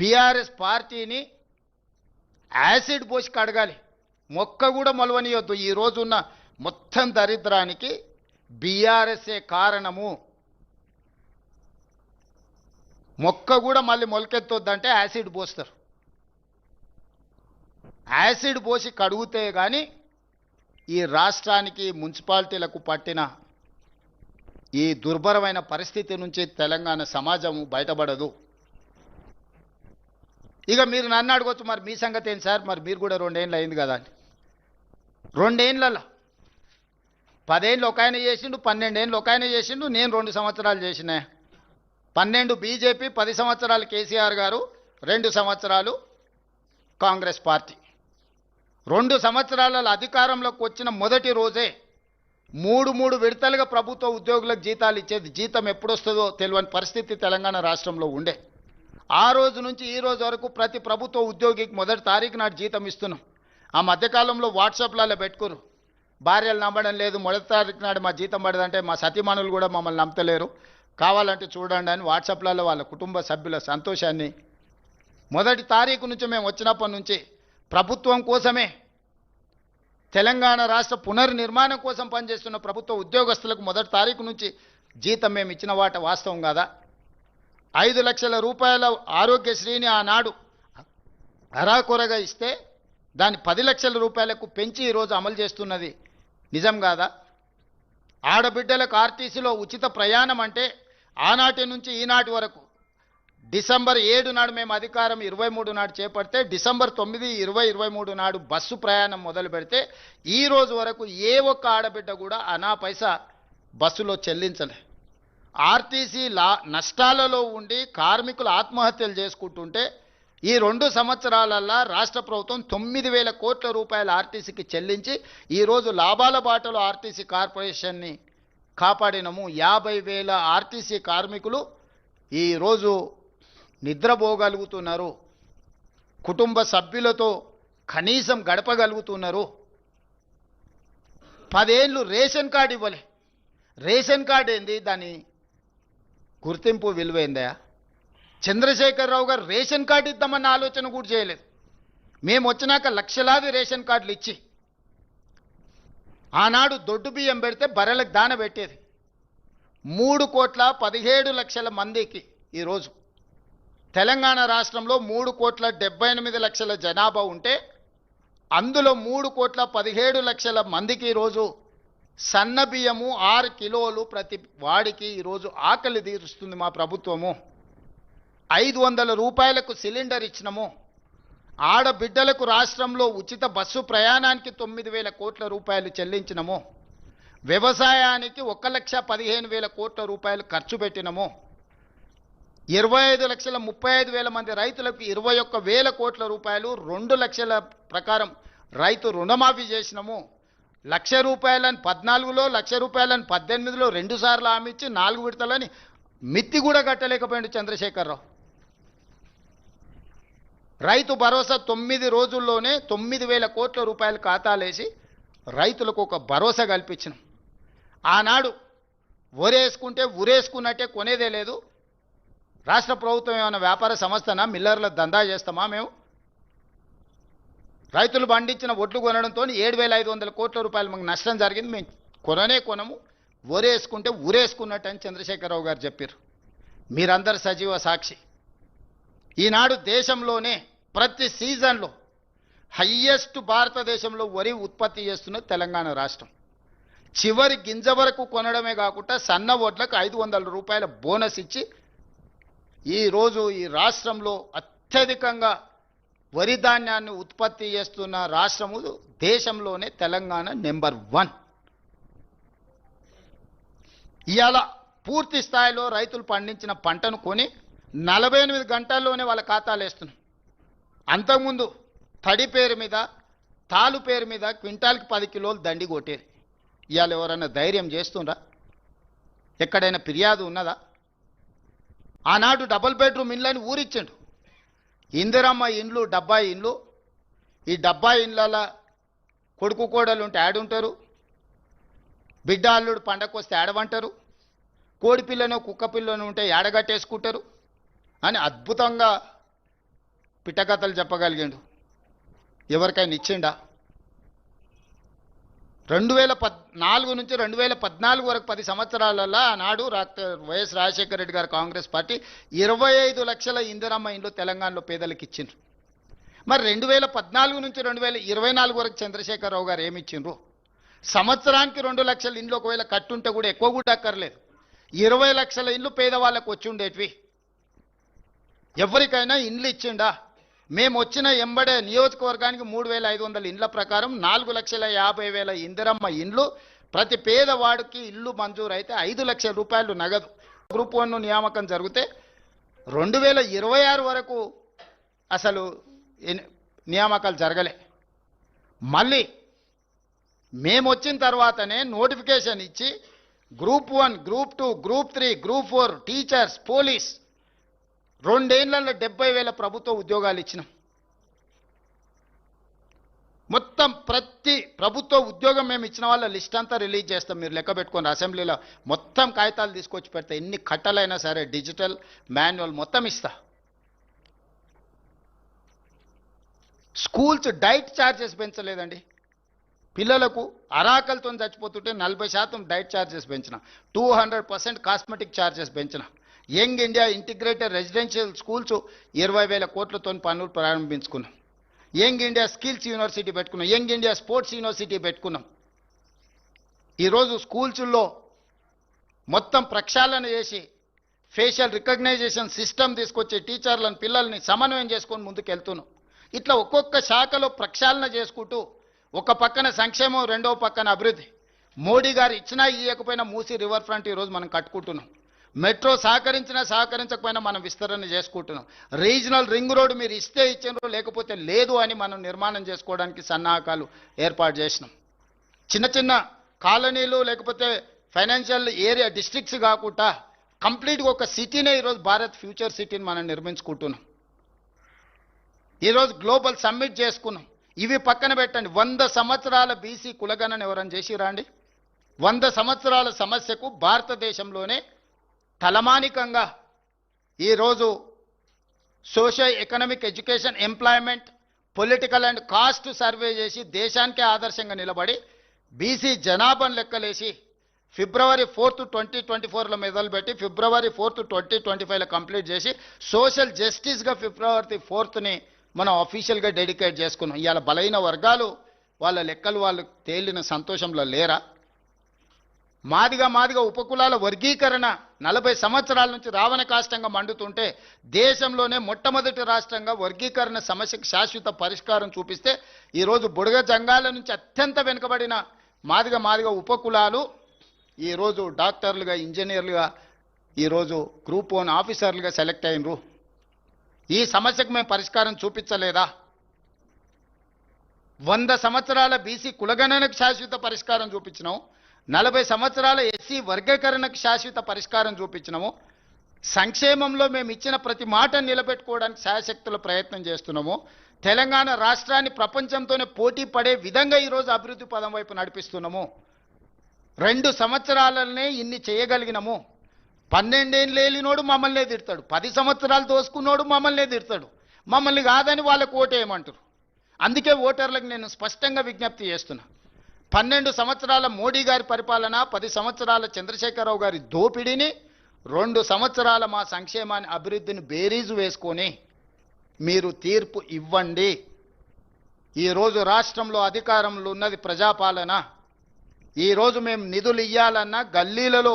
BRS పార్టీని acid పోసి కడగాలి, మొక్క కూడా మొలవనియొద్దు. ఈ రోజున్న మొత్తం దరిద్రానికి బీఆర్ఎస్ఏ కారణము. మొక్క కూడా మళ్ళీ మొలకెత్తొద్దంటే యాసిడ్ పోస్తారు. యాసిడ్ పోసి కడుగుతే కానీ ఈ రాష్ట్రానికి మున్సిపాలిటీలకు పట్టిన ఈ దుర్భరమైన పరిస్థితి నుంచి తెలంగాణ సమాజం బయటపడదు. ఇక మీరు నన్ను అడగొచ్చు, మరి మీ సంగతి ఏంటి సార్, మరి మీరు కూడా 2 ఏళ్ళు అయింది కదా అని. 2 ఏళ్ళలో 10 ఏళ్ళు ఒక ఆయన చేసిండు, 12 ఏళ్ళు ఒక ఆయన చేసిండు, నేను 2 సంవత్సరాలు చేసిన. 12 బీజేపీ, 10 సంవత్సరాలు కేసీఆర్ గారు, 2 సంవత్సరాలు కాంగ్రెస్ పార్టీ. 2 సంవత్సరాల అధికారంలోకి వచ్చిన మొదటి రోజే 3 విడతలుగా ప్రభుత్వ ఉద్యోగులకు జీతాలు ఇచ్చేది. జీతం ఎప్పుడు వస్తుందో తెలియని పరిస్థితి తెలంగాణ రాష్ట్రంలో ఉండే. ఆ రోజు నుంచి ఈ రోజు వరకు ప్రతి ప్రభుత్వ ఉద్యోగికి మొదటి తారీఖు నాడు జీతం ఇస్తున్నాం. ఆ మధ్యకాలంలో వాట్సాప్లలో పెట్టుకురు, భార్యలు నమ్మడం లేదు, మొదటి తారీఖు నాడు మా జీతం పడదంటే మా సతీమణులు కూడా మమ్మల్ని నమ్మతలేరు, కావాలంటే చూడండి అని వాట్సాప్లలో వాళ్ళ కుటుంబ సభ్యుల సంతోషాన్ని. మొదటి తారీఖు నుంచి మేము వచ్చినప్పటి నుంచి ప్రభుత్వం కోసమే, తెలంగాణ రాష్ట్ర పునర్నిర్మాణం కోసం పనిచేస్తున్న ప్రభుత్వ ఉద్యోగస్తులకు మొదటి తారీఖు నుంచి జీతం మేము ఇచ్చిన వాట వాస్తవం కాదా? 5 లక్షల రూపాయల ఆరోగ్యశ్రీని ఆనాడు అరాకొరగా ఇస్తే దాన్ని 10 లక్షల రూపాయలకు పెంచి ఈరోజు అమలు చేస్తున్నది నిజం కాదా? ఆడబిడ్డలకు ఆర్టీసీలో ఉచిత ప్రయాణం అంటే ఆనాటి నుంచి ఈనాటి వరకు డిసెంబర్ 7 నాడు మేము అధికారం 23 నాడు చేపడితే డిసెంబర్ 9, 20, 23 నాడు బస్సు ప్రయాణం మొదలు పెడితే ఈ రోజు వరకు ఏ ఒక్క ఆడబిడ్డ కూడా అనా పైసా బస్సులో చెల్లించలే. ఆర్టీసీ నష్టాలలో ఉండి కార్మికులు ఆత్మహత్యలు చేసుకుంటుంటే ఈ 2 సంవత్సరాలల్లా రాష్ట్ర ప్రభుత్వం 9,000 కోట్ల రూపాయల ఆర్టీసీకి చెల్లించి ఈరోజు లాభాల బాటలో ఆర్టీసీ కార్పొరేషన్ని కాపాడినము. 50,000 ఆర్టీసీ కార్మికులు ఈరోజు నిద్రపోగలుగుతున్నారు, కుటుంబ సభ్యులతో కనీసం గడపగలుగుతున్నారు. 10 ఏళ్ళు రేషన్ కార్డు ఇవ్వలే. రేషన్ కార్డు ఏంది, దాని గుర్తింపు విలువైందా? చంద్రశేఖరరావు గారు రేషన్ కార్డు ఇద్దామన్న ఆలోచన కూడా చేయలేదు. మేము వచ్చినాక లక్షలాది రేషన్ కార్డులు ఇచ్చి ఆనాడు దొడ్డు బియ్యం పెడితే బర్రెలకు దాన పెట్టేది. 3,17,00,000 మందికి ఈరోజు తెలంగాణ రాష్ట్రంలో 3,78,00,000 జనాభా ఉంటే అందులో 3,17,00,000 మందికి ఈరోజు సన్న బియ్యము 6 కిలోలు ప్రతి వాడికి ఈరోజు ఆకలి తీరుస్తుంది మా ప్రభుత్వము. 500 రూపాయలకు సిలిండర్ ఇచ్చినము. ఆడబిడ్డలకు రాష్ట్రంలో ఉచిత బస్సు ప్రయాణానికి 9,000 కోట్ల రూపాయలు చెల్లించినము. వ్యవసాయానికి 1,15,000 కోట్ల రూపాయలు ఖర్చు పెట్టినము. 25,35,000 మంది రైతులకు 21,000 కోట్ల రూపాయలు, 2 లక్షల ప్రకారం రైతు రుణమాఫీ చేసినము. 1,00,000 రూపాయలని 14లో, 1,00,000 రూపాయలని 18లో 2 సార్లు హామీ ఇచ్చి 4 విడతలని మిత్తి కూడా కట్టలేకపోయాడు చంద్రశేఖరరావు. రైతు భరోసా 9 రోజుల్లోనే 9,000 కోట్ల రూపాయలు ఖాతాలేసి రైతులకు ఒక భరోసా కల్పించినాం. ఆనాడు ఒరేసుకుంటే ఉరేసుకున్నట్టే కొనేదే లేదు. రాష్ట్ర ప్రభుత్వం ఏమైనా వ్యాపార సంస్థనా, మిల్లర్ల దందా చేస్తామా? మేము రైతులు పండించిన ఒడ్లు కొనడంతో 7,500 కోట్ల రూపాయలు మాకు నష్టం జరిగింది. మేము కొనము, ఒరేసుకుంటే ఉరేసుకున్నట్టు అని చంద్రశేఖరరావు గారు చెప్పారు. మీరందరూ సజీవ సాక్షి. ఈనాడు దేశంలోనే ప్రతి సీజన్లో హయ్యెస్ట్ భారతదేశంలో వరి ఉత్పత్తి చేస్తున్న తెలంగాణ రాష్ట్రం. చివరి గింజ వరకు కొనడమే కాకుండా సన్న వడ్లకు 500 రూపాయల బోనస్ ఇచ్చి ఈరోజు ఈ రాష్ట్రంలో అత్యధికంగా వరి ధాన్యాన్ని ఉత్పత్తి చేస్తున్న రాష్ట్రము దేశంలోనే తెలంగాణ నెంబర్ 1. ఇవాళ పూర్తి స్థాయిలో రైతులు పండించిన పంటను కొని 48 గంటల్లోనే వాళ్ళ ఖాతాలు వేస్తున్నాం. అంతకుముందు తడి పేరు మీద, తాలు పేరు మీద క్వింటాల్కి 10 కిలోలు దండి కొట్టేది. ఇవాళ ఎవరైనా ధైర్యం చేస్తుండ్రా? ఎక్కడైనా ఫిర్యాదు ఉన్నదా? ఆనాడు డబుల్ బెడ్రూమ్ ఇండ్లని ఊరిచ్చిండు. ఇందిరమ్మ ఇండ్లు 70 ఇండ్లు. ఈ 70 ఇండ్ల కొడుకు కోడలు ఉంటే ఆడుంటారు, బిడ్డ అల్లుడు పండగకు వస్తే ఆడవంటారు, కోడి పిల్లను కుక్క పిల్లను ఉంటే ఏడగట్టేసుకుంటారు అని అద్భుతంగా పిట్టకథలు చెప్పగలిగిండు. ఎవరికైనా ఇచ్చిండా? 2014 నుంచి 2014 వరకు 10 సంవత్సరాలలో ఆనాడు వైఎస్ రాజశేఖర రెడ్డి గారు కాంగ్రెస్ పార్టీ 25 లక్షల ఇందిరమ్మ ఇండ్లు తెలంగాణలో పేదలకు ఇచ్చిండ్రు. మరి 2014 నుంచి 2024 వరకు చంద్రశేఖరరావు గారు ఏమి ఇచ్చిండ్రు? సంవత్సరానికి 2 లక్షల ఇండ్లు ఒకవేళ కట్టుంటే కూడా ఎక్కువ కూడా అక్కర్లేదు, 20 లక్షల ఇండ్లు పేదవాళ్ళకు వచ్చి ఉండేటివి. ఎవరికైనా ఇండ్లు ఇచ్చిండా? మేము వచ్చిన ఎంబడే నియోజకవర్గానికి 3,500 ఇండ్ల ప్రకారం 4,50,000 ఇందిరమ్మ ఇండ్లు, ప్రతి పేదవాడికి ఇల్లు మంజూరు అయితే 5 లక్షల రూపాయలు నగదు. గ్రూప్ 1 నియామకం జరిగితే 2026 వరకు అసలు నియామకాలు జరగలే. మళ్ళీ మేము వచ్చిన తర్వాతనే నోటిఫికేషన్ ఇచ్చి group 1, group 2, group 3, group 4, teachers, police 2 ఏళ్లలో 70,000 ప్రభుత్వ ఉద్యోగాలు ఇచ్చినాం. మొత్తం ప్రతి ప్రభుత్వ ఉద్యోగం మేము ఇచ్చిన వాళ్ళ లిస్ట్ అంతా రిలీజ్ చేస్తాం. మీరు లెక్క పెట్టుకొని అసెంబ్లీలో మొత్తం కాగితాలు తీసుకొచ్చి పెడితే ఎన్ని కట్టలైనా సరే డిజిటల్ మాన్యువల్ మొత్తం ఇస్తా. స్కూల్స్ డైట్ ఛార్జెస్ పెంచలేదండి. పిల్లలకు అరాకలతో చచ్చిపోతుంటే 40% డైట్ ఛార్జెస్ పెంచిన, 200% కాస్మెటిక్ ఛార్జెస్ పెంచిన. Young India integrated residential schools 20,000 కోట్లతో పనులు ప్రారంభించుకున్నాం. యంగ్ ఇండియా స్కిల్స్ యూనివర్సిటీ పెట్టుకున్నాం. యంగ్ ఇండియా స్పోర్ట్స్ యూనివర్సిటీ పెట్టుకున్నాం. ఈరోజు స్కూల్స్లో మొత్తం ప్రక్షాళన చేసి ఫేషియల్ రికగ్నైజేషన్ సిస్టమ్ తీసుకొచ్చి టీచర్లను పిల్లల్ని సమన్వయం చేసుకొని ముందుకు వెళ్తున్నాం. ఇట్లా ఒక్కొక్క శాఖలో ప్రక్షాళన చేసుకుంటూ ఒక పక్కన సంక్షేమం, రెండో పక్కన అభివృద్ధి. మోడీ గారు ఇచ్చినా ఇవ్వకపోయినా మూసీ రివర్ ఫ్రంట్ ఈరోజు మనం కట్టుకుంటున్నాం. మెట్రో సహకరించినా సహకరించకపోయినా మనం విస్తరణ చేసుకుంటున్నాం. రీజనల్ రింగ్ రోడ్డు మీరు ఇస్తే ఇచ్చారు, లేకపోతే లేదు అని మనం నిర్మాణం చేసుకోవడానికి సన్నాహకాలు ఏర్పాటు చేసినాం. చిన్న చిన్న కాలనీలు లేకపోతే ఫైనాన్షియల్ ఏరియా డిస్ట్రిక్ట్స్ కాకుండా కంప్లీట్గా ఒక సిటీనే ఈరోజు భారత్ ఫ్యూచర్ సిటీని మనం నిర్మించుకుంటున్నాం. ఈరోజు గ్లోబల్ సమ్మిట్ చేసుకున్నాం. ఇవి పక్కన పెట్టండి. 100 సంవత్సరాల బీసీ కులగణన ఎవరైనా చేసిరా అండి? 100 సంవత్సరాల సమస్యకు భారతదేశంలోనే తలమానికంగా ఈరోజు socio economic, education, employment, political and caste survey చేసి దేశానికే ఆదర్శంగా నిలబడి బీసీ జనాభాను లెక్కలేసి ఫిబ్రవరి 4, 2024లో మొదలుపెట్టి ఫిబ్రవరి 4, 2025లో కంప్లీట్ చేసి సోషల్ జస్టిస్గా ఫిబ్రవరి 4ని మనం అఫీషియల్గా డెడికేట్ చేసుకున్నాం. ఇవాళ బలైన వర్గాలు వాళ్ళ లెక్కలు వాళ్ళు తేలిన సంతోషంలో లేరా? మాదిగా ఉపకులాల వర్గీకరణ 40 సంవత్సరాల నుంచి రావణ కాష్టంగా మండుతుంటే దేశంలోనే మొట్టమొదటి రాష్ట్రంగా వర్గీకరణ సమస్యకు శాశ్వత పరిష్కారం చూపిస్తే ఈరోజు బుడగ జంగాల నుంచి అత్యంత వెనుకబడిన మాదిగా ఉపకులాలు ఈరోజు డాక్టర్లుగా, ఇంజనీర్లుగా, ఈరోజు గ్రూప్ 1 ఆఫీసర్లుగా సెలెక్ట్ అయినరు. ఈ సమస్యకు మేము పరిష్కారం చూపించలేదా? 100 సంవత్సరాల బీసీ కులగణనకు శాశ్వత పరిష్కారం చూపించినాము. 40 సంవత్సరాల ఎస్సీ వర్గీకరణకు శాశ్వత పరిష్కారం చూపించినాము. సంక్షేమంలో మేము ఇచ్చిన ప్రతి మాట నిలబెట్టుకోవడానికి శాయశక్తుల ప్రయత్నం చేస్తున్నాము. తెలంగాణ రాష్ట్రాన్ని ప్రపంచంతోనే పోటీ పడే విధంగా ఈరోజు అభివృద్ధి పదం వైపు నడిపిస్తున్నాము. 2 సంవత్సరాలనే ఇన్ని చేయగలిగినాము. 12 ఏళ్ళు లేలినోడు మమ్మల్నే తిడతాడు, 10 సంవత్సరాలు దోసుకున్నోడు మమ్మల్నే తిడతాడు. మమ్మల్ని కాదని వాళ్ళకు ఓటేయమంటారు. అందుకే ఓటర్లకు నేను స్పష్టంగా విజ్ఞప్తి చేస్తున్నా. 12 సంవత్సరాల మోడీ గారి పరిపాలన, 10 సంవత్సరాల చంద్రశేఖరరావు గారి దోపిడీని, 2 సంవత్సరాల మా సంక్షేమాన్ని, అభివృద్ధిని బేరీజు వేసుకొని మీరు తీర్పు ఇవ్వండి. ఈరోజు రాష్ట్రంలో అధికారంలో ఉన్నది ప్రజాపాలన. ఈరోజు మేము నిధులు ఇవ్వాలన్నా గల్లీలలో